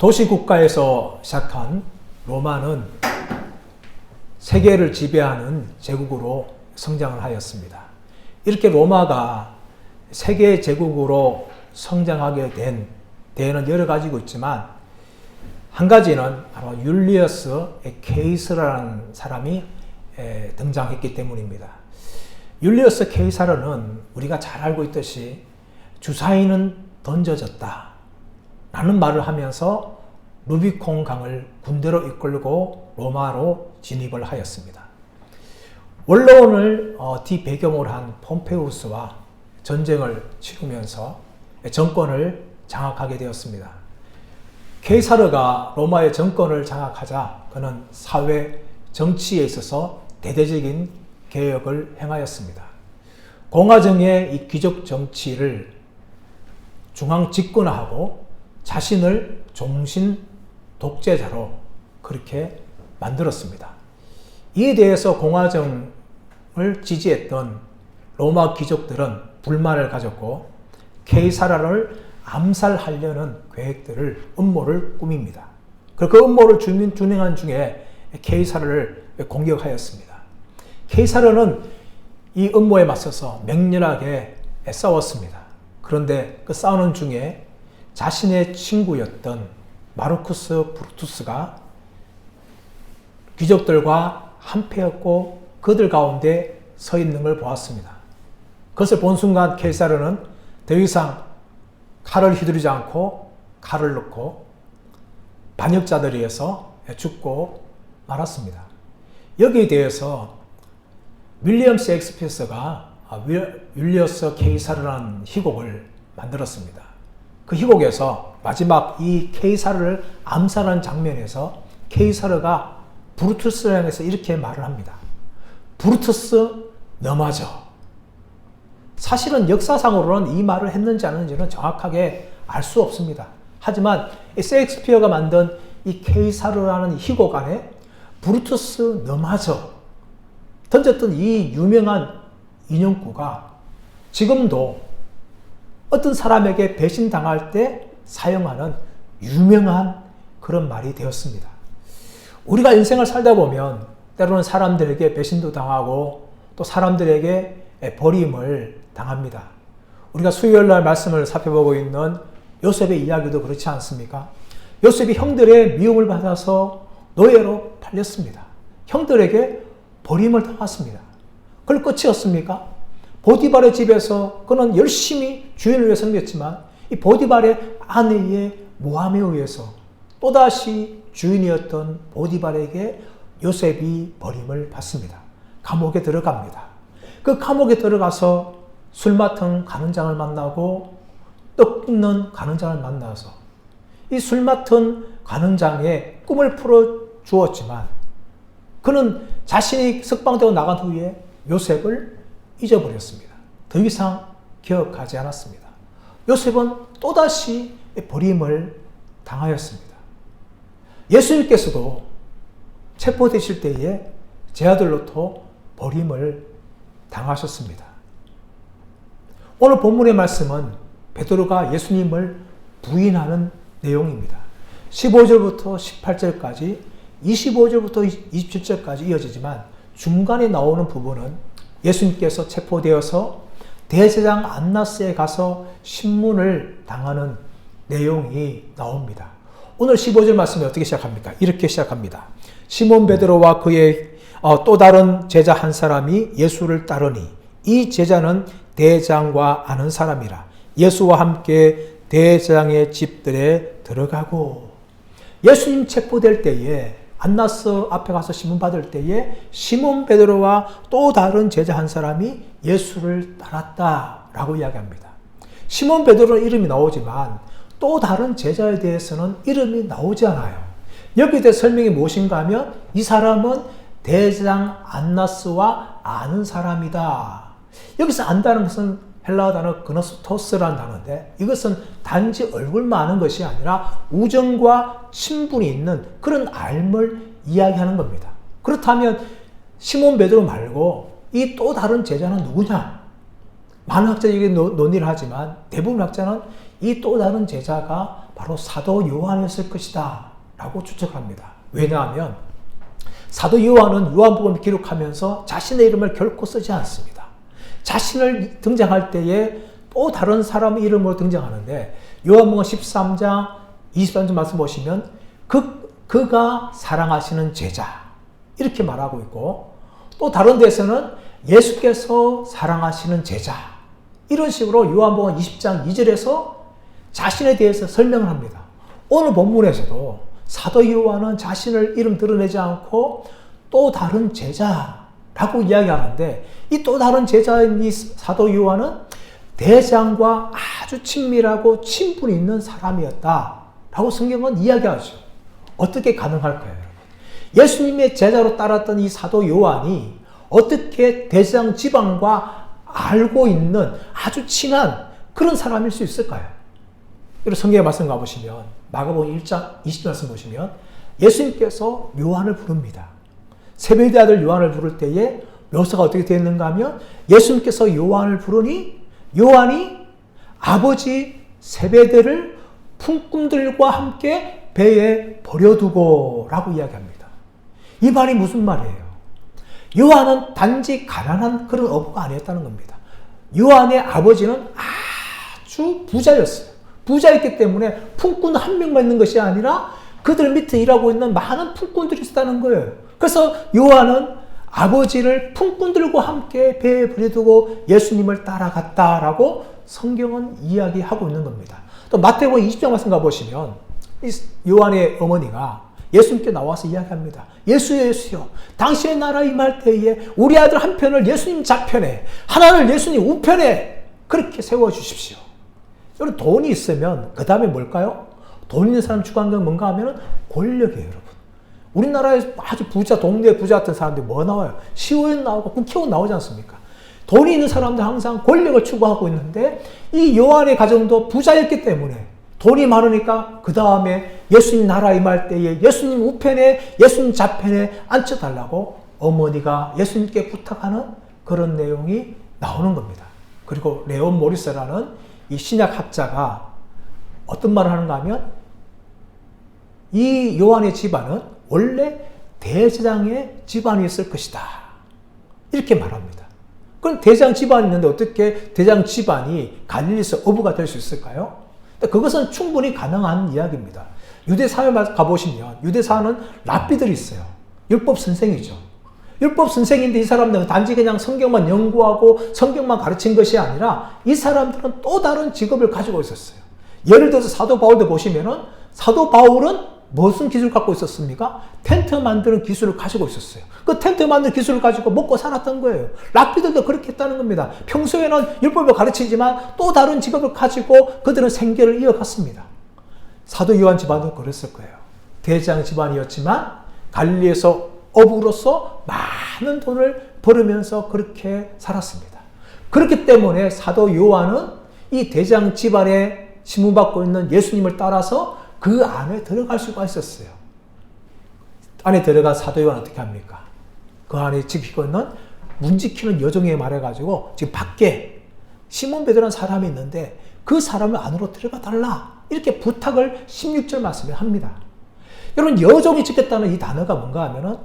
도시국가에서 시작한 로마는 세계를 지배하는 제국으로 성장을 하였습니다. 이렇게 로마가 세계 제국으로 성장하게 된 데에는 여러 가지가 있지만 한 가지는 바로 율리어스 케이사르라는 사람이 등장했기 때문입니다. 율리어스 케이사르는 우리가 잘 알고 있듯이 주사위는 던져졌다 라는 말을 하면서 루비콘 강을 군대로 이끌고 로마로 진입을 하였습니다. 원로원을 뒤배경으로 한 폼페우스와 전쟁을 치르면서 정권을 장악하게 되었습니다. 케이사르가 로마의 정권을 장악하자 그는 사회, 정치에 있어서 대대적인 개혁을 행하였습니다. 공화정의 이 귀족 정치를 중앙 집권화하고 자신을 종신 독재자로 그렇게 만들었습니다. 이에 대해서 공화정을 지지했던 로마 귀족들은 불만을 가졌고 케이사르를 암살하려는 계획들을 음모를 꾸밉니다. 그 음모를 준행한 중에 케이사르를 공격하였습니다. 케이사르는 이 음모에 맞서서 맹렬하게 싸웠습니다. 그런데 그 싸우는 중에 자신의 친구였던 마르쿠스 브루투스가 귀족들과 한패였고 그들 가운데 서 있는 걸 보았습니다. 그것을 본 순간 케이사르는 더 이상 칼을 휘두르지 않고 칼을 넣고 반역자들에 의해서 죽고 말았습니다. 여기에 대해서 윌리엄 셰익스피어가 율리어스 케이사르라는 희곡을 만들었습니다. 그 희곡에서 마지막 이 케이사르를 암살하는 장면에서 케이사르가 브루투스를 향해서 이렇게 말을 합니다. 브루투스 너마저. 사실은 역사상으로는 이 말을 했는지 안 했는지는 정확하게 알 수 없습니다. 하지만 셰익스피어가 만든 이 케이사르라는 희곡 안에 브루투스 너마저 던졌던 이 유명한 인용구가 지금도 어떤 사람에게 배신당할 때 사용하는 유명한 그런 말이 되었습니다. 우리가 인생을 살다 보면 때로는 사람들에게 배신도 당하고 또 사람들에게 버림을 당합니다. 우리가 수요일날 말씀을 살펴보고 있는 요셉의 이야기도 그렇지 않습니까? 요셉이 형들의 미움을 받아서 노예로 팔렸습니다. 형들에게 버림을 당했습니다. 그걸 끝이었습니까? 보디발의 집에서 그는 열심히 주인을 위해 섬겼지만 이 보디발의 아내의 모함에 의해서 또다시 주인이었던 보디발에게 요셉이 버림을 받습니다. 감옥에 들어갑니다. 그 감옥에 들어가서 술 맡은 간원장을 만나고 떡 굽는 간원장을 만나서 이 술 맡은 간원장의 꿈을 풀어 주었지만 그는 자신이 석방되고 나간 후에 요셉을 잊어버렸습니다. 더 이상 기억하지 않았습니다. 요셉은 또다시 버림을 당하였습니다. 예수님께서도 체포되실 때에 제 아들로부터 버림을 당하셨습니다. 오늘 본문의 말씀은 베드로가 예수님을 부인하는 내용입니다. 15절부터 18절까지 25절부터 27절까지 이어지지만 중간에 나오는 부분은 예수님께서 체포되어서 대제사장 안나스에 가서 신문을 당하는 내용이 나옵니다. 오늘 15절 말씀이 어떻게 시작합니까? 이렇게 시작합니다. 시몬 베드로와 그의 또 다른 제자 한 사람이 예수를 따르니 이 제자는 대제사장과 아는 사람이라 예수와 함께 대제사장의 집들에 들어가고 예수님 체포될 때에 안나스 앞에 가서 신문 받을 때에 시몬 베드로와 또 다른 제자 한 사람이 예수를 따랐다라고 이야기합니다. 시몬 베드로는 이름이 나오지만 또 다른 제자에 대해서는 이름이 나오지 않아요. 여기에 대해 설명이 무엇인가 하면 이 사람은 대제사장 안나스와 아는 사람이다. 여기서 안다는 것은 헬라어 단어 그노스토스라는 단어인데 이것은 단지 얼굴만 아는 것이 아니라 우정과 친분이 있는 그런 알을 이야기하는 겁니다. 그렇다면 시몬 베드로 말고 이 또 다른 제자는 누구냐? 많은 학자들이 논의를 하지만 대부분 학자는 이 또 다른 제자가 바로 사도 요한이었을 것이다 라고 추측합니다. 왜냐하면 사도 요한은 요한복음을 기록하면서 자신의 이름을 결코 쓰지 않습니다. 자신을 등장할 때에 또 다른 사람의 이름으로 등장하는데 요한복음 13장 23절 말씀 보시면 그가 사랑하시는 제자 이렇게 말하고 있고, 또 다른 데서는 예수께서 사랑하시는 제자 이런 식으로 요한복음 20장 2절에서 자신에 대해서 설명을 합니다. 오늘 본문에서도 사도 요한은 자신을 이름 드러내지 않고 또 다른 제자라고 이야기하는데, 이 또 다른 제자인 이 사도 요한은 대장과 아주 친밀하고 친분이 있는 사람이었다라고 성경은 이야기하죠. 어떻게 가능할까요, 여러분? 예수님의 제자로 따랐던 이 사도 요한이 어떻게 대장 지방과 알고 있는 아주 친한 그런 사람일 수 있을까요? 여러분 성경의 말씀 가보시면 마가복음 1장 20절 말씀 보시면 예수님께서 요한을 부릅니다. 세베대 아들 요한을 부를 때에 묘사가 어떻게 되어 있는가 하면 예수님께서 요한을 부르니 요한이 아버지 세베대를 품꾼들과 함께 배에 버려두고 라고 이야기합니다. 이 말이 무슨 말이에요? 요한은 단지 가난한 그런 어부가 아니었다는 겁니다. 요한의 아버지는 아주 부자였어요. 부자였기 때문에 품꾼 한 명만 있는 것이 아니라 그들 밑에 일하고 있는 많은 품꾼들이 있었다는 거예요. 그래서 요한은 아버지를 품꾼들과 함께 배에 버려두고 예수님을 따라갔다라고 성경은 이야기하고 있는 겁니다. 또 마태복음 20장 말씀 가보시면 요한의 어머니가 예수님께 나와서 이야기합니다. 예수여 예수여, 당신의 나라 임할 때에 우리 아들 한 편을 예수님 좌편에 하나를 예수님 우편에 그렇게 세워주십시오. 여러분 돈이 있으면 그 다음에 뭘까요? 돈 있는 사람 추구하는 건 뭔가 하면 권력이에요, 여러분. 우리나라에 아주 부자, 동네 부자 같은 사람들이 뭐 나와요? 시의원 나오고 국회의원 나오지 않습니까? 돈이 있는 사람들 항상 권력을 추구하고 있는데 이 요한의 가정도 부자였기 때문에 돈이 많으니까 그 다음에 예수님 나라 임할 때에 예수님 우편에 예수님 좌편에 앉혀달라고 어머니가 예수님께 부탁하는 그런 내용이 나오는 겁니다. 그리고 레온 모리스라는 이 신약 학자가 어떤 말을 하는가 하면 이 요한의 집안은 원래 대제장의 집안이었을 것이다. 이렇게 말합니다. 그럼 대제장 집안이 있는데 어떻게 대제장 집안이 갈릴리에서 어부가 될 수 있을까요? 그것은 충분히 가능한 이야기입니다. 유대사회 가보시면 유대사는 랍비들이 있어요. 율법 선생이죠. 율법 선생인데 이 사람들은 단지 그냥 성경만 연구하고 성경만 가르친 것이 아니라 이 사람들은 또 다른 직업을 가지고 있었어요. 예를 들어서 사도 바울도 보시면은 사도 바울은 무슨 기술을 갖고 있었습니까? 텐트 만드는 기술을 가지고 있었어요. 그 텐트 만드는 기술을 가지고 먹고 살았던 거예요. 랍비들도 그렇게 했다는 겁니다. 평소에는 율법을 가르치지만 또 다른 직업을 가지고 그들은 생계를 이어갔습니다. 사도 요한 집안도 그랬을 거예요. 대장 집안이었지만 갈릴리에서 어부로서 많은 돈을 벌으면서 그렇게 살았습니다. 그렇기 때문에 사도 요한은 이 대장 집안에 신문받고 있는 예수님을 따라서 그 안에 들어갈 수가 있었어요. 안에 들어간 사도 요한은 어떻게 합니까? 그 안에 지키고 있는 문 지키는 여종에 말해가지고 지금 밖에 시몬 베드로라는 사람이 있는데 그 사람을 안으로 들어가 달라 이렇게 부탁을 16절 말씀에 합니다. 여러분 여종이 지켰다는 이 단어가 뭔가 하면은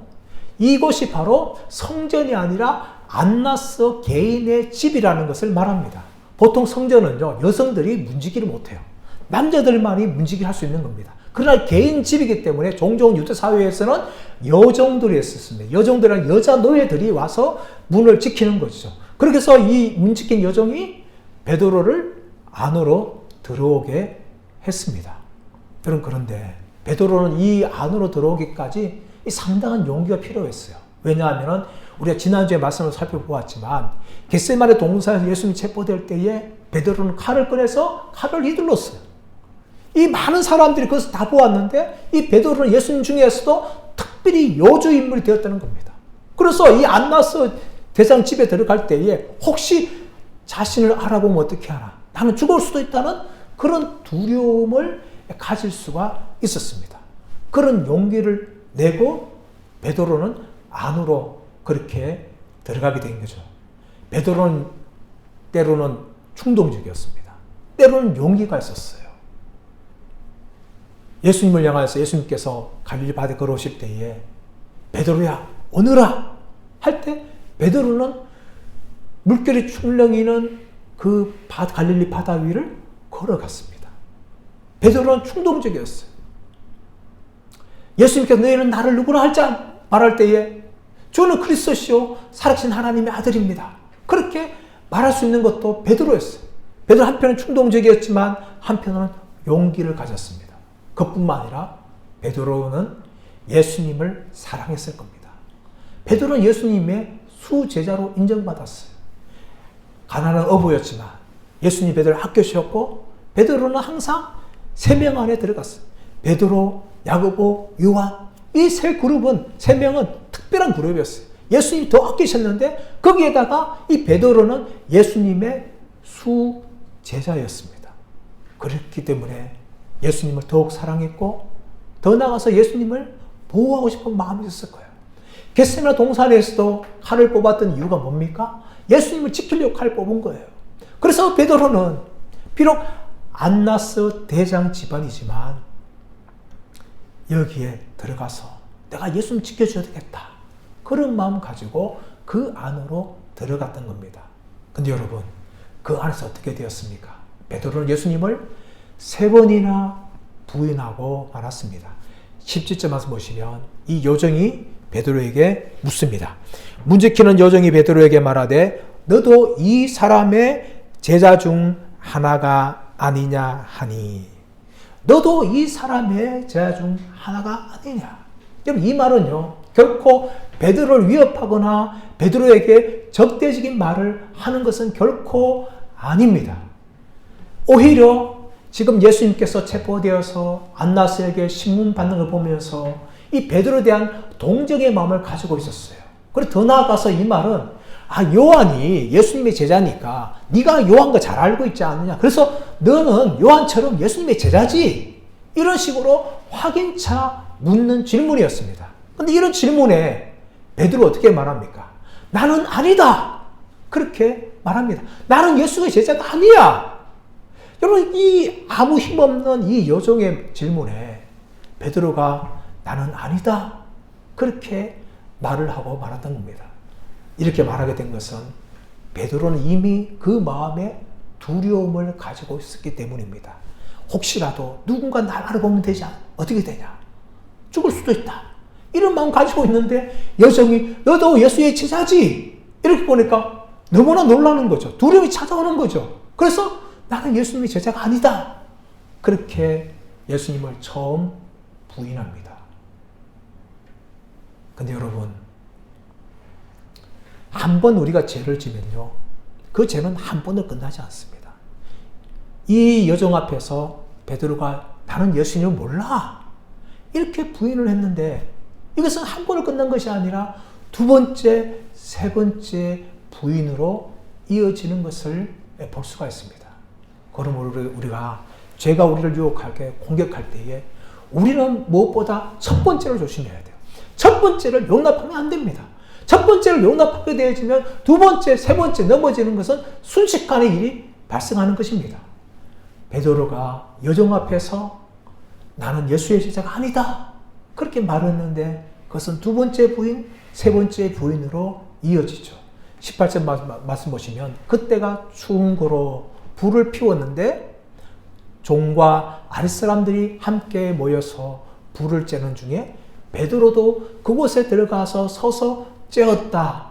이곳이 바로 성전이 아니라 안나스 개인의 집이라는 것을 말합니다. 보통 성전은요 여성들이 문지기를 못해요. 남자들만이 문지기를 할 수 있는 겁니다. 그러나 개인 집이기 때문에 종종 유대 사회에서는 여종들이 있었습니다. 여종들은 여자 노예들이 와서 문을 지키는 거죠. 그렇게 해서 이 문 지킨 여종이 베드로를 안으로 들어오게 했습니다. 그런데 베드로는 이 안으로 들어오기까지 상당한 용기가 필요했어요. 왜냐하면 우리가 지난주에 말씀을 살펴보았지만 겟세마네 동산에서 예수님이 체포될 때에 베드로는 칼을 꺼내서 칼을 휘둘렀어요. 이 많은 사람들이 그것을 다 보았는데 이 베드로는 예수님 중에서도 특별히 요주 인물이 되었다는 겁니다. 그래서 이 안나스 대장 집에 들어갈 때에 혹시 자신을 알아보면 어떻게 하나? 나는 죽을 수도 있다는 그런 두려움을 가질 수가 있었습니다. 그런 용기를 내고 베드로는 안으로 그렇게 들어가게 된 거죠. 베드로는 때로는 충동적이었습니다. 때로는 용기가 있었어요. 예수님을 향하여서 예수님께서 갈릴리 바다에 걸어오실 때에 베드로야 오너라 할 때 베드로는 물결이 출렁이는 그 갈릴리 바다 위를 걸어갔습니다. 베드로는 충동적이었어요. 예수님께서 너희는 나를 누구라 할지 말할 때에 주는 그리스도시요 살아계신 하나님의 아들입니다. 그렇게 말할 수 있는 것도 베드로였어요. 베드로 한편은 충동적이었지만 한편은 용기를 가졌습니다. 그뿐만 아니라 베드로는 예수님을 사랑했을 겁니다. 베드로는 예수님의 수제자로 인정받았어요. 가난한 어부였지만 예수님 베드로를 아껴주셨고 베드로는 항상 3명 안에 들어갔어요. 베드로, 야고보, 요한 이 세 그룹은 3명은 특별한 그룹이었어요. 예수님이 더 아끼셨는데 거기에다가 이 베드로는 예수님의 수제자였습니다. 그렇기 때문에 예수님을 더욱 사랑했고 더 나아가서 예수님을 보호하고 싶은 마음이 있었을 거예요. 겟세마네 동산에서도 칼을 뽑았던 이유가 뭡니까? 예수님을 지키려고 칼을 뽑은 거예요. 그래서 베드로는 비록 안나스 대장 집안이지만 여기에 들어가서 내가 예수님 지켜줘야 되겠다. 그런 마음 가지고 그 안으로 들어갔던 겁니다. 근데 여러분, 그 안에서 어떻게 되었습니까? 베드로는 예수님을 3번이나 부인하고 말았습니다. 17절 말씀 보시면 이 요정이 베드로에게 묻습니다. 문지키는 요정이 베드로에게 말하되 너도 이 사람의 제자 중 하나가 아니냐 하니 너도 이 사람의 제자 중 하나가 아니냐. 여러분 이 말은요 결코 베드로를 위협하거나 베드로에게 적대적인 말을 하는 것은 결코 아닙니다. 오히려 지금 예수님께서 체포되어서 안나스에게 신문 받는 걸 보면서 이 베드로에 대한 동정의 마음을 가지고 있었어요. 그리고 더 나아가서 이 말은 요한이 예수님의 제자니까 네가 요한과 잘 알고 있지 않느냐. 그래서 너는 요한처럼 예수님의 제자지. 이런 식으로 확인차 묻는 질문이었습니다. 그런데 이런 질문에 베드로 어떻게 말합니까? 나는 아니다. 그렇게 말합니다. 나는 예수의 제자가 아니야. 여러분 이 아무 힘없는 이 여종의 질문에 베드로가 나는 아니다. 그렇게 말을 하고 말았던 겁니다. 이렇게 말하게 된 것은 베드로는 이미 그 마음에 두려움을 가지고 있었기 때문입니다. 혹시라도 누군가 날 알아보면 되지 어떻게 되냐? 죽을 수도 있다. 이런 마음 가지고 있는데 여정이 너도 예수의 제자지. 이렇게 보니까 너무나 놀라는 거죠. 두려움이 찾아오는 거죠. 그래서 나는 예수님의 제자가 아니다. 그렇게 예수님을 처음 부인합니다. 근데 여러분 한 번 우리가 죄를 지면요 그 죄는 한 번으로 끝나지 않습니다. 이 여정 앞에서 베드로가 나는 예수님을 몰라 이렇게 부인을 했는데 이것은 한 번으로 끝난 것이 아니라 2번째, 3번째 부인으로 이어지는 것을 볼 수가 있습니다. 그러므로 우리가 죄가 우리를 유혹하게 공격할 때에 우리는 무엇보다 첫 번째로 조심해야 돼요. 첫 번째를 용납하면 안 됩니다. 첫 번째를 용납하게 되어지면 2번째, 3번째 넘어지는 것은 순식간에 일이 발생하는 것입니다. 베드로가 여정 앞에서 나는 예수의 제자가 아니다. 그렇게 말했는데 그것은 2번째 부인, 3번째 부인으로 이어지죠. 18절 말씀 보시면 그때가 추운 고로 불을 피웠는데 종과 아랫사람들이 함께 모여서 불을 쬐는 중에 베드로도 그곳에 들어가서 서서 쬐었다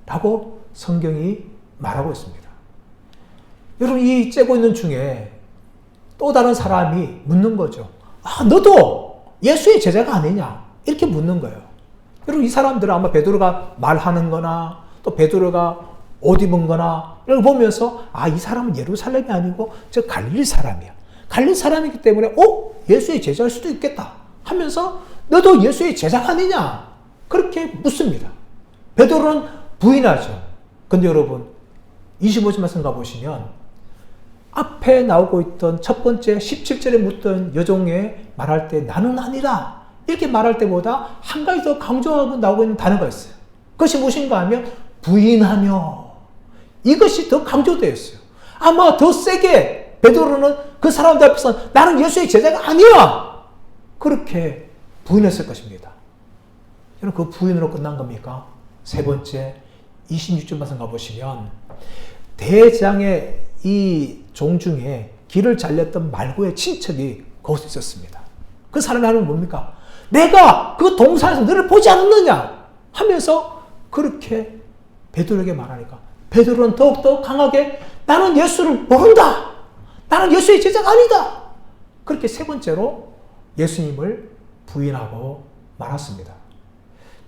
라고 성경이 말하고 있습니다. 여러분 이 쬐고 있는 중에 또 다른 사람이 묻는 거죠. 너도 예수의 제자가 아니냐 이렇게 묻는 거예요. 여러분 이 사람들은 아마 베드로가 말하는 거나 또 베드로가 옷 입은 거나 이걸 보면서 이 사람은 예루살렘이 아니고 저 갈릴리 사람이야. 갈릴리 사람이기 때문에 예수의 제자일 수도 있겠다 하면서 너도 예수의 제자가 아니냐 그렇게 묻습니다. 베드로는 부인하죠. 근데 여러분 25절 말씀 가보시면 앞에 나오고 있던 첫 번째 17절에 묻던 여종에 말할 때 나는 아니라 이렇게 말할 때보다 한 가지 더 강조하고 나오고 있는 단어가 있어요. 그것이 무엇인가 하면 부인하며 이것이 더 강조되어 있어요. 아마 더 세게 베드로는 그 사람들 앞에서 나는 예수의 제자가 아니야 그렇게 부인했을 것입니다. 여러분, 그 부인으로 끝난 겁니까? 세 번째, 26절 말씀 가보시면 대장의 이 종 중에 길을 잘렸던 말고의 친척이 거기서 있었습니다. 그 사람이 하는 건 뭡니까? 내가 그 동산에서 너를 보지 않았느냐 하면서 그렇게 베드로에게 말하니까 베드로는 더욱더 강하게 나는 예수를 모른다. 나는 예수의 제자가 아니다. 그렇게 세 번째로 예수님을 부인하고 말았습니다.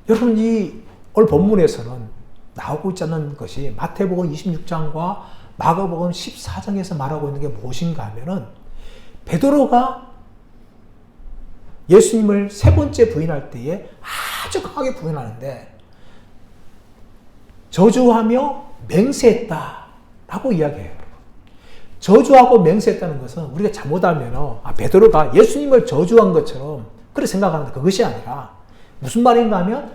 여러분, 이 오늘 본문에서는 나오고 있지 않는 것이 마태복음 26장과 마가복음 14장에서 말하고 있는 게 무엇인가 하면은 베드로가 예수님을 세 번째 부인할 때에 아주 강하게 부인하는데 저주하며 맹세했다 라고 이야기해요. 저주하고 맹세했다는 것은 우리가 잘못하면 베드로가 예수님을 저주한 것처럼 그렇게 생각하는데 그것이 아니라 무슨 말인가 하면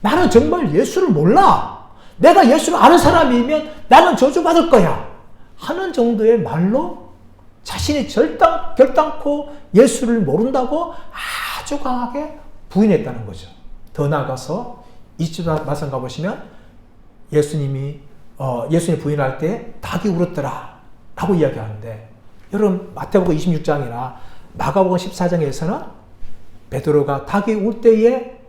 나는 정말 예수를 몰라. 내가 예수를 아는 사람이면 나는 저주받을 거야 하는 정도의 말로 자신이 결단코 예수를 모른다고 아주 강하게 부인했다는 거죠. 더 나아가서 20절 말씀 가보시면 예수님 부인할 때 닭이 울었더라 라고 이야기하는데, 여러분 마태복음 26장이나 마가복음 14장에서는 베드로가 닭이 울 때에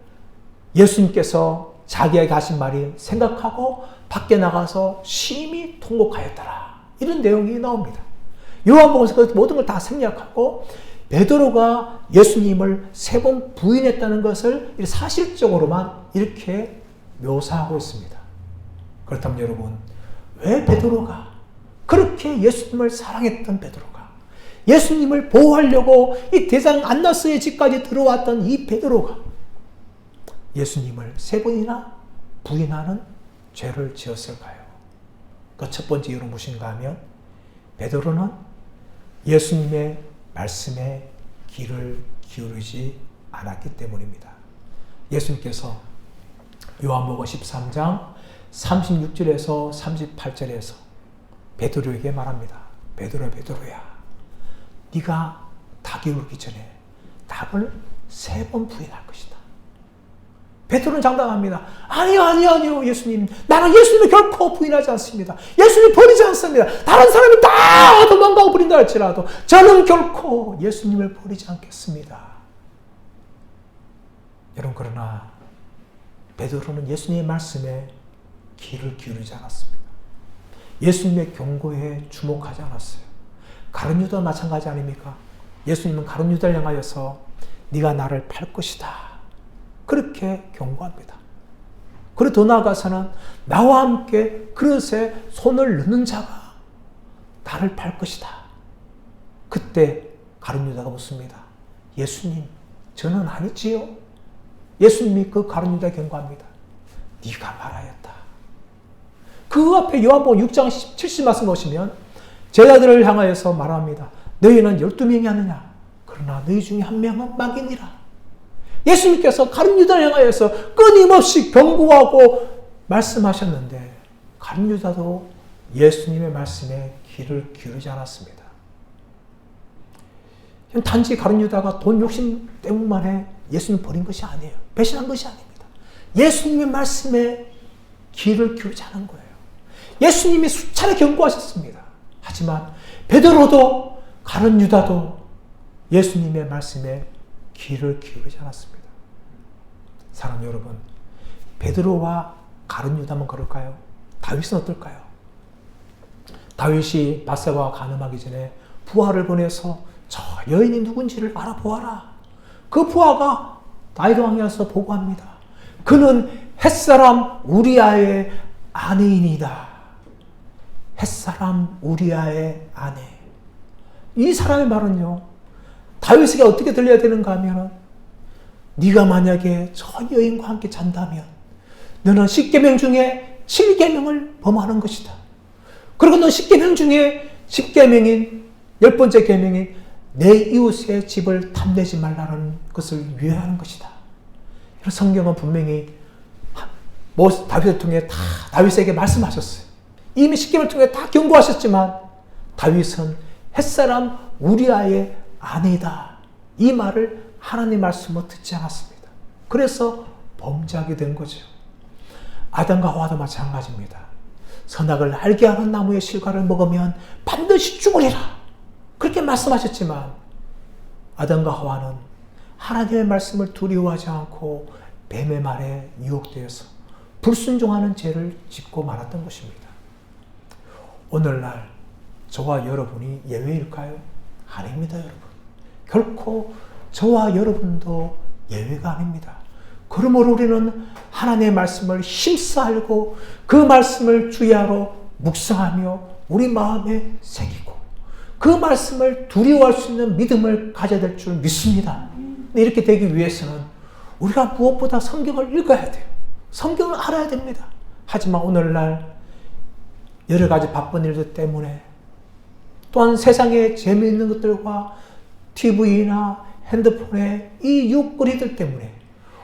예수님께서 자기에게 하신 말이 생각하고 밖에 나가서 심히 통곡하였더라 이런 내용이 나옵니다. 요한복음에서 그 모든 걸 다 생략하고 베드로가 예수님을 세 번 부인했다는 것을 사실적으로만 이렇게 묘사하고 있습니다. 그렇다면 여러분, 왜 베드로가 그렇게 예수님을 사랑했던 베드로가 예수님을 보호하려고 이 대장 안나스의 집까지 들어왔던 이 베드로가 예수님을 세 번이나 부인하는 죄를 지었을까요? 그 첫 번째 이유는 무엇인가 하면 베드로는 예수님의 말씀에 귀를 기울이지 않았기 때문입니다. 예수님께서 요한복음 13장 36절에서 38절에서 베드로에게 말합니다. 베드로야, 네가 닭이 울기 전에 닭을 세 번 부인할 것이다. 베드로는 장담합니다. 아니요 예수님, 나는 예수님을 결코 부인하지 않습니다. 예수님 버리지 않습니다. 다른 사람이 다 도망가고 버린다 할지라도 저는 결코 예수님을 버리지 않겠습니다. 여러분, 그러나 베드로는 예수님의 말씀에 귀를 기울이지 않았습니다. 예수님의 경고에 주목하지 않았어요. 가룟 유다도 마찬가지 아닙니까? 예수님은 가룟 유다를 향하여서 네가 나를 팔 것이다 그렇게 경고합니다. 그리고 더 나아가서는 나와 함께 그릇에 손을 넣는 자가 나를 팔 것이다. 그때 가룟 유다가 묻습니다. 예수님, 저는 아니지요? 예수님이 그 가룟 유다에 경고합니다. 네가 말하였다. 그 앞에 요한복음 6장 70 말씀 보시면 제자들을 향하여서 말합니다. 너희는 12명이 아니냐? 그러나 너희 중에 한 명은 마귀니라. 예수님께서 가룟 유다를 향하여서 끊임없이 경고하고 말씀하셨는데 가룟 유다도 예수님의 말씀에 귀를 기울이지 않았습니다. 단지 가룟 유다가 돈 욕심 때문만에 예수님 버린 것이 아니에요. 배신한 것이 아닙니다. 예수님의 말씀에 귀를 기울이지 않은 거예요. 예수님이 수차례 경고하셨습니다. 하지만 베드로도 가룟 유다도 예수님의 말씀에 귀를 기울이지 않았습니다. 사랑하는 여러분, 베드로와 가룟 유다만 그럴까요? 다윗은 어떨까요? 다윗이 밧세바와 간음하기 전에 부하를 보내서 저 여인이 누군지를 알아보아라. 그 부하가 다윗 왕이어서 보고합니다. 그는 햇사람 우리아의 아내이니다. 햇사람 우리아의 아내. 이 사람의 말은요, 다윗에게 어떻게 들려야 되는가 하면 네가 만약에 저 여인과 함께 잔다면 너는 10계명 중에 7계명을 범하는 것이다. 그리고 너 10계명 중에 10계명인 10번째 계명인 내 이웃의 집을 탐내지 말라는 것을 위하는 것이다. 성경은 분명히 다윗을 통해 다 다윗에게 말씀하셨어요. 이미 10계명을 통해 다 경고하셨지만 다윗은 햇사람 우리아의 아내이다. 이 말을 하나님 말씀을 듣지 않았습니다. 그래서 범죄하게 된 거죠. 아담과 하와도 마찬가지입니다. 선악을 알게 하는 나무의 실과를 먹으면 반드시 죽으리라. 그렇게 말씀하셨지만 아담과 하와는 하나님의 말씀을 두려워하지 않고 뱀의 말에 유혹되어서 불순종하는 죄를 짓고 말았던 것입니다. 오늘날 저와 여러분이 예외일까요? 아닙니다, 여러분. 결코 저와 여러분도 예외가 아닙니다. 그러므로 우리는 하나님의 말씀을 힘써 알고 그 말씀을 주야로 묵상하며 우리 마음에 새기고 그 말씀을 두려워할 수 있는 믿음을 가져야 될 줄 믿습니다. 이렇게 되기 위해서는 우리가 무엇보다 성경을 읽어야 돼요. 성경을 알아야 됩니다. 하지만 오늘날 여러 가지 바쁜 일들 때문에 또한 세상의 재미있는 것들과 TV나 핸드폰의 이 유혹거리들 때문에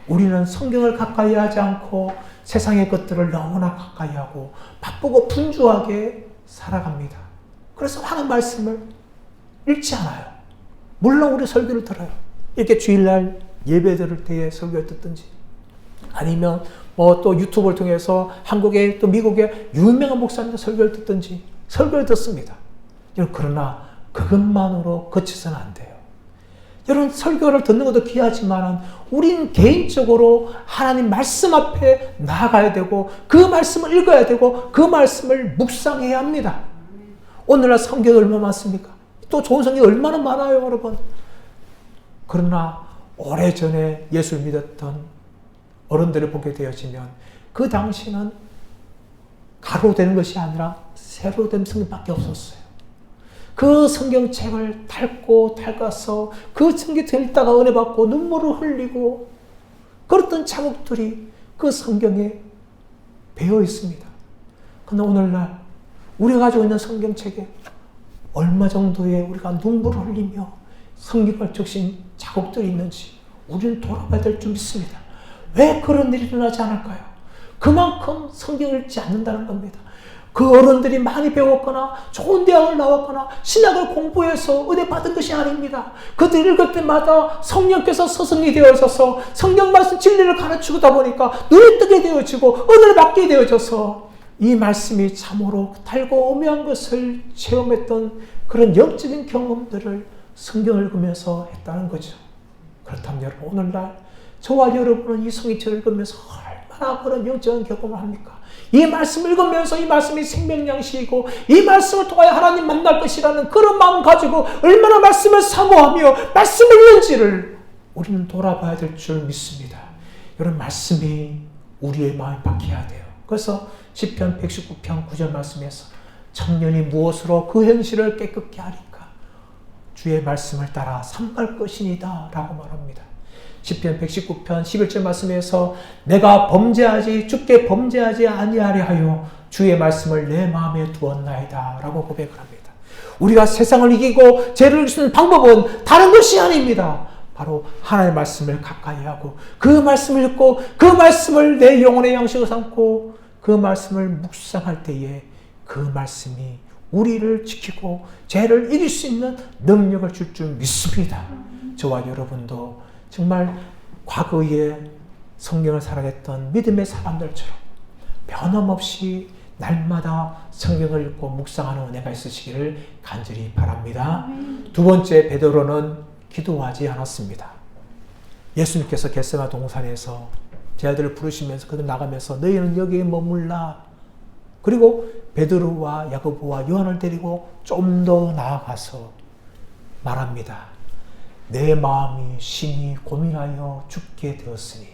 우리는 성경을 가까이 하지 않고 세상의 것들을 너무나 가까이 하고 바쁘고 분주하게 살아갑니다. 그래서 하나님 말씀을 읽지 않아요. 물론 우리 설교를 들어요. 이렇게 주일날 예배 드릴 때에 설교를 듣든지 아니면 또 유튜브를 통해서 한국에 또 미국의 유명한 목사님들 설교를 듣든지 설교를 듣습니다. 그러나 그것만으로 그치서는 안 돼요. 여러분 설교를 듣는 것도 귀하지만 우리는 개인적으로 하나님 말씀 앞에 나아가야 되고 그 말씀을 읽어야 되고 그 말씀을 묵상해야 합니다. 오늘날 성경이 얼마나 많습니까? 또 좋은 성경이 얼마나 많아요, 여러분. 그러나 오래전에 예수를 믿었던 어른들을 보게 되어지면 그 당시는 가로 되는 것이 아니라 세로 된 성경밖에 없었어요. 그 성경책을 닳고 닳아서 그 성경책을 읽다가 은혜 받고 눈물을 흘리고 그랬던 자국들이 그 성경에 배어 있습니다. 그런데 오늘날 우리가 가지고 있는 성경책에 얼마 정도의 우리가 눈물을 흘리며 성경을 적신 자국들이 있는지 우리는 돌아봐야 될 줄 믿습니다. 왜 그런 일이 일어나지 않을까요? 그만큼 성경을 읽지 않는다는 겁니다. 그 어른들이 많이 배웠거나 좋은 대학을 나왔거나 신학을 공부해서 은혜 받은 것이 아닙니다. 그들 읽을 때마다 성령께서 서성이 되어져서 성경 말씀 진리를 가르치다 보니까 눈이 뜨게 되어지고 은혜를 받게 되어져서 이 말씀이 참으로 달고 오묘한 것을 체험했던 그런 영적인 경험들을 성경을 읽으면서 했다는 거죠. 그렇다면 여러분 오늘날 저와 여러분은 이 성경책을 읽으면서 얼마나 그런 영적인 경험을 합니까? 이 말씀을 읽으면서 이 말씀이 생명양식이고 이 말씀을 통하여 하나님 만날 것이라는 그런 마음 가지고 얼마나 말씀을 사모하며 말씀을 읽는지를 우리는 돌아봐야 될 줄 믿습니다. 이런 말씀이 우리의 마음에 박혀야 돼요. 그래서 시편 119편 9절 말씀에서 청년이 무엇으로 그 현실을 깨끗게 하리까? 주의 말씀을 따라 삼갈 것이니다 라고 말합니다. 시편 119편 11절 말씀에서 내가 주께 범죄하지 아니하려 하여 주의 말씀을 내 마음에 두었나이다 라고 고백을 합니다. 우리가 세상을 이기고 죄를 이길 수 있는 방법은 다른 것이 아닙니다. 바로 하나님의 말씀을 가까이 하고 그 말씀을 읽고 그 말씀을 내 영혼의 양식으로 삼고 그 말씀을 묵상할 때에 그 말씀이 우리를 지키고 죄를 이길 수 있는 능력을 줄 줄 믿습니다. 저와 여러분도 정말 과거에 성경을 사랑했던 믿음의 사람들처럼 변함없이 날마다 성경을 읽고 묵상하는 은혜가 있으시기를 간절히 바랍니다. 두 번째, 베드로는 기도하지 않았습니다. 예수님께서 겟세마 동산에서 제자들을 부르시면서 그들 나가면서 너희는 여기에 머물라. 그리고 베드로와 야고보와 요한을 데리고 좀 더 나아가서 말합니다. 내 마음이 심히 고민하여 죽게 되었으니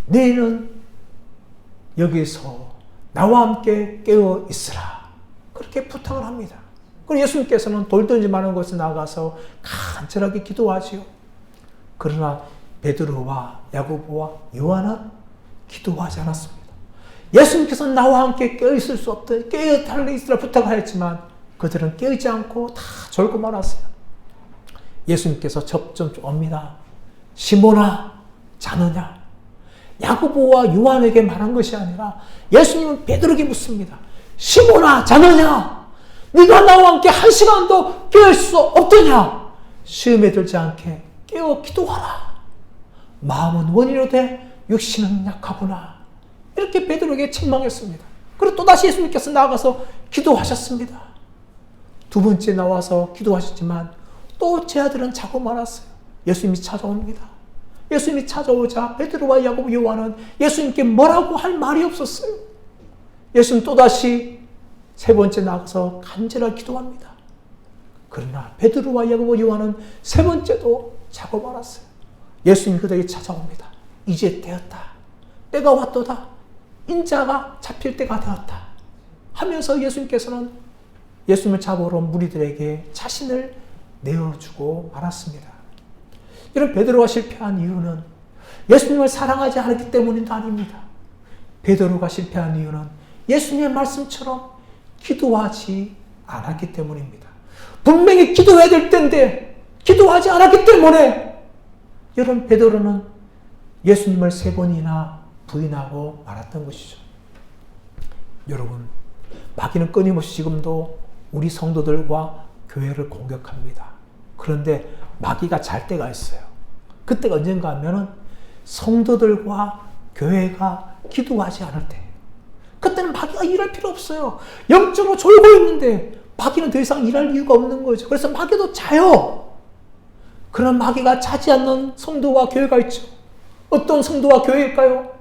너희는 여기서 나와 함께 깨어 있으라. 그렇게 부탁을 합니다. 그리고 예수님께서는 돌든지 마는 곳에 나가서 간절하게 기도하지요. 그러나 베드로와 야고보와 요한은 기도하지 않았습니다. 예수님께서는 나와 함께 깨어있을 수 없다, 깨어달라 있으라 부탁하였지만 그들은 깨어있지 않고 다 졸고 말았어요. 예수님께서 접점 옵니다. 시몬아, 자느냐? 야고보와 요한에게 말한 것이 아니라 예수님은 베드로에게 묻습니다. 시몬아, 자느냐? 네가 나와 함께 한 시간도 깨어있을 수 없더냐? 시험에 들지 않게 깨어 기도하라. 마음은 원이로되 육신은 약하구나. 이렇게 베드로에게 책망했습니다. 그리고 또다시 예수님께서 나아가서 기도하셨습니다. 두 번째 나와서 기도하셨지만 또 제 아들은 자고 말았어요. 예수님이 찾아옵니다. 예수님이 찾아오자 베드로와 야고보 요한은 예수님께 뭐라고 할 말이 없었어요. 예수님 또다시 세 번째 나가서 간절하게 기도합니다. 그러나 베드로와 야고보 요한은 세 번째도 자고 말았어요. 예수님 그들에게 찾아옵니다. 이제 되었다. 때가 왔도다. 인자가 잡힐 때가 되었다. 하면서 예수님께서는 예수님을 잡으러 무리들에게 자신을 내어주고 말았습니다. 이런 베드로가 실패한 이유는 예수님을 사랑하지 않았기 때문은 아닙니다. 베드로가 실패한 이유는 예수님의 말씀처럼 기도하지 않았기 때문입니다. 분명히 기도해야 될 때인데 기도하지 않았기 때문에 여러분 베드로는 예수님을 세 번이나 부인하고 말았던 것이죠. 여러분 마귀는 끊임없이 지금도 우리 성도들과 교회를 공격합니다. 그런데 마귀가 잘 때가 있어요. 그때가 언젠가 하면은 성도들과 교회가 기도하지 않을 때, 그때는 마귀가 일할 필요 없어요. 영적으로 졸고 있는데 마귀는 더 이상 일할 이유가 없는 거죠. 그래서 마귀도 자요. 그런 마귀가 자지 않는 성도와 교회가 있죠. 어떤 성도와 교회일까요?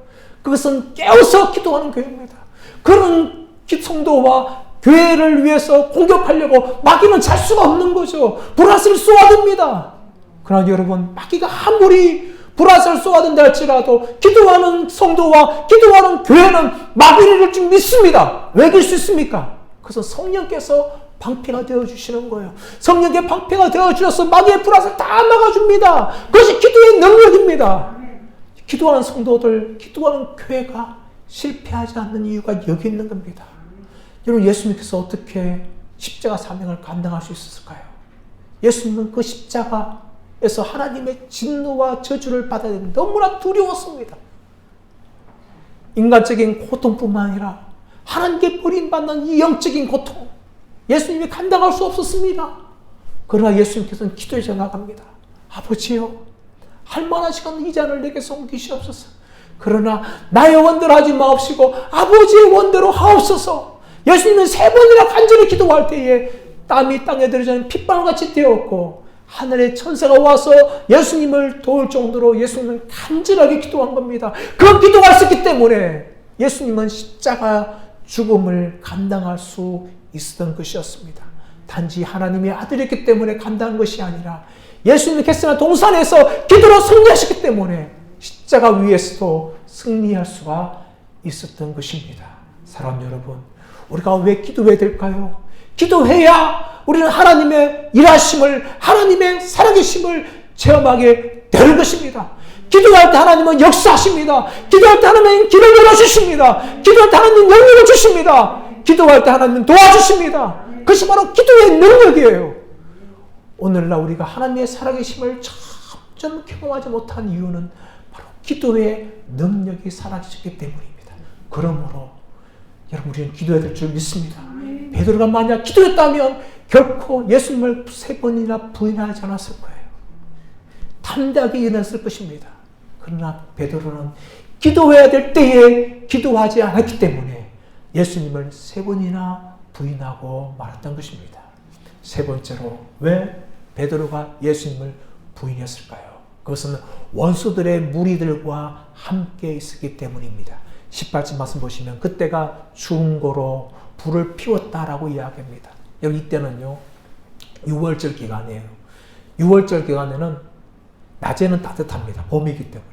그것은 깨어서 기도하는 교회입니다. 그런 성도와 교회를 위해서 공격하려고 마귀는 잘 수가 없는 거죠. 불화살을 쏘아듭니다. 그러나 여러분 마귀가 아무리 불화살을 쏘아든다 할지라도 기도하는 성도와 기도하는 교회는 마귀를 이길 줄 믿습니다. 왜 이길 수 있습니까? 그래서 성령께서 방패가 되어주시는 거예요. 성령의 방패가 되어주셔서 마귀의 불화살 다 막아줍니다. 그것이 기도의 능력입니다. 기도하는 성도들, 기도하는 교회가 실패하지 않는 이유가 여기 있는 겁니다. 여러분 예수님께서 어떻게 십자가 사명을 감당할 수 있었을까요? 예수님은 그 십자가에서 하나님의 진노와 저주를 받아야 되는데 너무나 두려웠습니다. 인간적인 고통뿐만 아니라 하나님께 버림받는 이 영적인 고통, 예수님이 감당할 수 없었습니다. 그러나 예수님께서는 기도에 나갑니다. 아버지요, 할 만한 시간 이 잔을 내게서 옮기시옵소서. 그러나 나의 원대로 하지 마옵시고 아버지의 원대로 하옵소서. 예수님은 세 번이나 간절히 기도할 때에 땀이 땅에 들어가는 핏방울같이 되었고 하늘의 천사가 와서 예수님을 도울 정도로 예수님은 간절하게 기도한 겁니다. 그 기도가 있었기 때문에 예수님은 십자가 죽음을 감당할 수 있었던 것이었습니다. 단지 하나님의 아들이었기 때문에 감당한 것이 아니라 예수님은 겟세마네 동산에서 기도로 승리하셨기 때문에 십자가 위에서도 승리할 수가 있었던 것입니다. 사랑하는 여러분, 우리가 왜 기도해야 될까요? 기도해야 우리는 하나님의 일하심을, 하나님의 살아계심을 체험하게 될 것입니다. 기도할 때 하나님은 역사하십니다. 기도할 때 하나님은 길을 열어주십니다. 기도할 때 하나님은 영역을 주십니다. 기도할 때 하나님은 도와주십니다. 그것이 바로 기도의 능력이에요. 오늘날 우리가 하나님의 살아계심을 점점 경험하지 못한 이유는 바로 기도의 능력이 사라지셨기 때문입니다. 그러므로 여러분 우리는 기도해야 될 줄 믿습니다. 베드로가 만약 기도했다면 결코 예수님을 세 번이나 부인하지 않았을 거예요. 담대하게 일어났을 것입니다. 그러나 베드로는 기도해야 될 때에 기도하지 않았기 때문에 예수님을 세 번이나 부인하고 말았던 것입니다. 세 번째로 왜 베드로가 예수님을 부인했을까요? 그것은 원수들의 무리들과 함께 있었기 때문입니다. 18절 말씀 보시면 그때가 추운 고로 불을 피웠다라고 이야기합니다. 여기 이때는요 6월절 기간이에요. 6월절 기간에는 낮에는 따뜻합니다. 봄이기 때문에.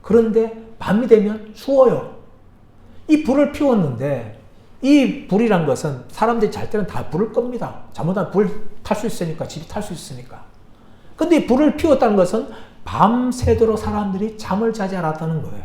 그런데 밤이 되면 추워요. 이 불을 피웠는데 이 불이란 것은 사람들이 잘 때는 다 불을 겁니다. 잘못하면 불 탈 수 있으니까, 집이 탈 수 있으니까. 근데 이 불을 피웠다는 것은 밤새도록 사람들이 잠을 자지 않았다는 거예요.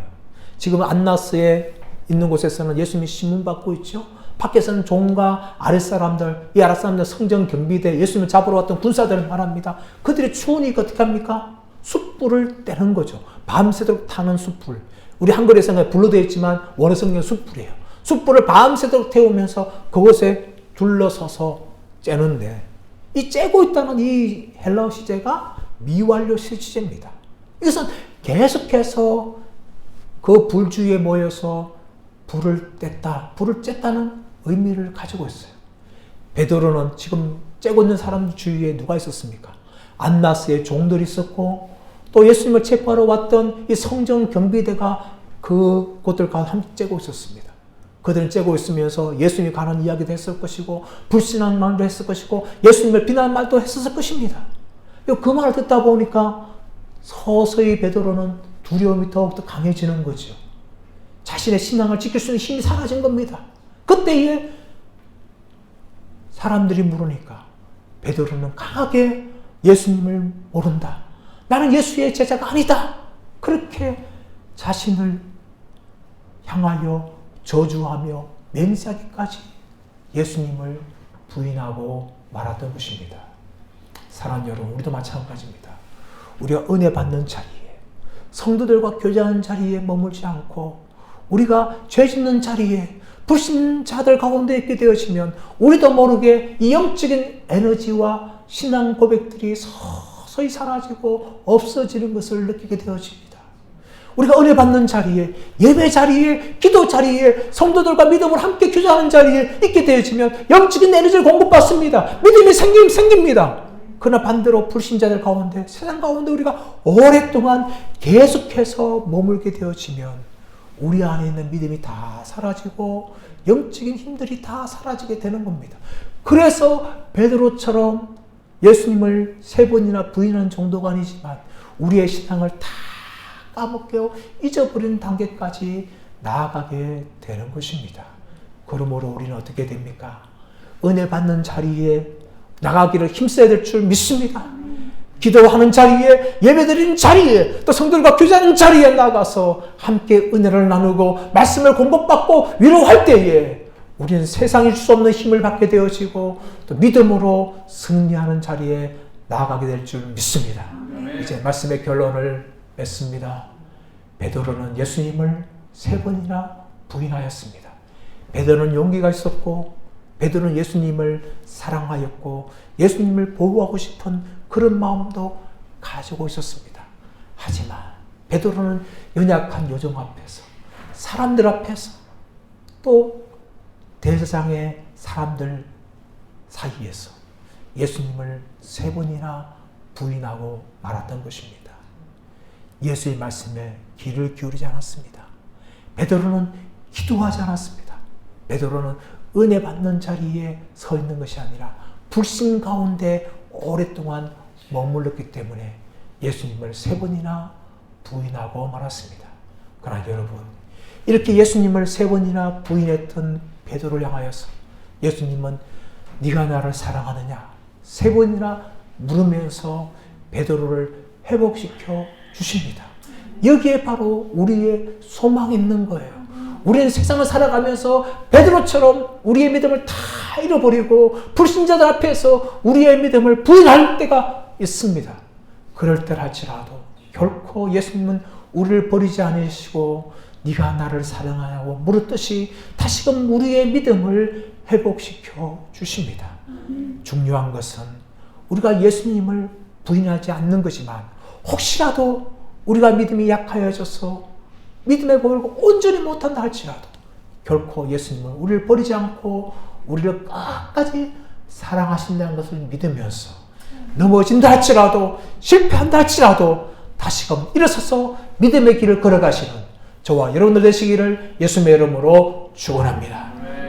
지금 안나스에 있는 곳에서는 예수님이 신문받고 있죠. 밖에서는 종과 아랫사람들, 이 아랫사람들 성전 경비대, 예수님을 잡으러 왔던 군사들을 말합니다. 그들이 추우니까 어떻게 합니까? 숯불을 떼는 거죠. 밤새도록 타는 숯불. 우리 한글에서는 불로 되어 있지만 원어 성경은 숯불이에요. 숯불을 밤새도록 태우면서 그곳에 둘러서서 째는데 이 째고 있다는 이 헬라어 시제가 미완료 실주제입니다. 이것은 계속해서 그 불주위에 모여서 불을 쬐다는 의미를 가지고 있어요. 베드로는 지금 쬐고 있는 사람 주위에 누가 있었습니까? 안나스의 종들이 있었고, 또 예수님을 체포하러 왔던 이 성전 경비대가 그곳들과 함께 쬐고 있었습니다. 그들은 쬐고 있으면서 예수님이 가는 이야기도 했을 것이고, 불신한 말도 했을 것이고, 예수님을 비난하는 말도 했었을 것입니다. 그 말을 듣다 보니까 서서히 베드로는 두려움이 더욱더 강해지는 거죠. 자신의 신앙을 지킬 수 있는 힘이 사라진 겁니다. 그때에 사람들이 물으니까 베드로는 강하게 예수님을 모른다. 나는 예수의 제자가 아니다. 그렇게 자신을 향하여 저주하며 맹세하기까지 예수님을 부인하고 말았던 것입니다. 사랑하는 여러분, 우리도 마찬가지입니다. 우리가 은혜 받는 자리에, 성도들과 교제하는 자리에 머물지 않고 우리가 죄 짓는 자리에 불신자들 가운데 있게 되어지면 우리도 모르게 이 영적인 에너지와 신앙 고백들이 서서히 사라지고 없어지는 것을 느끼게 되어집니다. 우리가 은혜 받는 자리에, 예배 자리에, 기도 자리에, 성도들과 믿음을 함께 교제하는 자리에 있게 되어지면 영적인 에너지를 공급받습니다. 믿음이 생깁니다. 그러나 반대로 불신자들 가운데, 세상 가운데 우리가 오랫동안 계속해서 머물게 되어지면 우리 안에 있는 믿음이 다 사라지고 영적인 힘들이 다 사라지게 되는 겁니다. 그래서 베드로처럼 예수님을 3번이나 부인한 정도가 아니지만 우리의 신앙을 다 까먹고 잊어버리는 단계까지 나아가게 되는 것입니다. 그러므로 우리는 어떻게 됩니까? 은혜 받는 자리에 나가기를 힘써야 될 줄 믿습니다. 기도하는 자리에, 예배드리는 자리에, 또 성도들과 교제하는 자리에 나가서 함께 은혜를 나누고 말씀을 공급받고 위로할 때에 우리는 세상이 줄 수 없는 힘을 받게 되어지고 또 믿음으로 승리하는 자리에 나아가게 될 줄 믿습니다. 이제 말씀의 결론을 맺습니다. 베드로는 예수님을 3번이나 부인하였습니다. 베드로는 용기가 있었고, 베드로는 예수님을 사랑하였고, 예수님을 보호하고 싶은 그런 마음도 가지고 있었습니다. 하지만 베드로는 연약한 요정 앞에서, 사람들 앞에서, 또 대세상의 사람들 사이에서 예수님을 3번이나 부인하고 말았던 것입니다. 예수의 말씀에 귀를 기울이지 않았습니다. 베드로는 기도하지 않았습니다. 베드로는 은혜 받는 자리에 서 있는 것이 아니라 불신 가운데 오랫동안 머물렀기 때문에 예수님을 3번이나 부인하고 말았습니다. 그러나 여러분, 이렇게 예수님을 3번이나 부인했던 베드로를 향하여서 예수님은 네가 나를 사랑하느냐 3번이나 물으면서 베드로를 회복시켜 주십니다. 여기에 바로 우리의 소망이 있는 거예요. 우리는 세상을 살아가면서 베드로처럼 우리의 믿음을 다 잃어버리고 불신자들 앞에서 우리의 믿음을 부인할 때가 있습니다. 그럴 때랄지라도 결코 예수님은 우리를 버리지 않으시고 네가 나를 사랑하냐고 물었듯이 다시금 우리의 믿음을 회복시켜 주십니다. 중요한 것은 우리가 예수님을 부인하지 않는 거지만 혹시라도 우리가 믿음이 약하여져서 믿음의 고백을 온전히 못한다 할지라도 결코 예수님은 우리를 버리지 않고 우리를 끝까지 사랑하신다는 것을 믿으면서 넘어진다 할지라도 실패한다 할지라도 다시금 일어서서 믿음의 길을 걸어가시는 저와 여러분들 되시기를 예수님의 이름으로 축원합니다.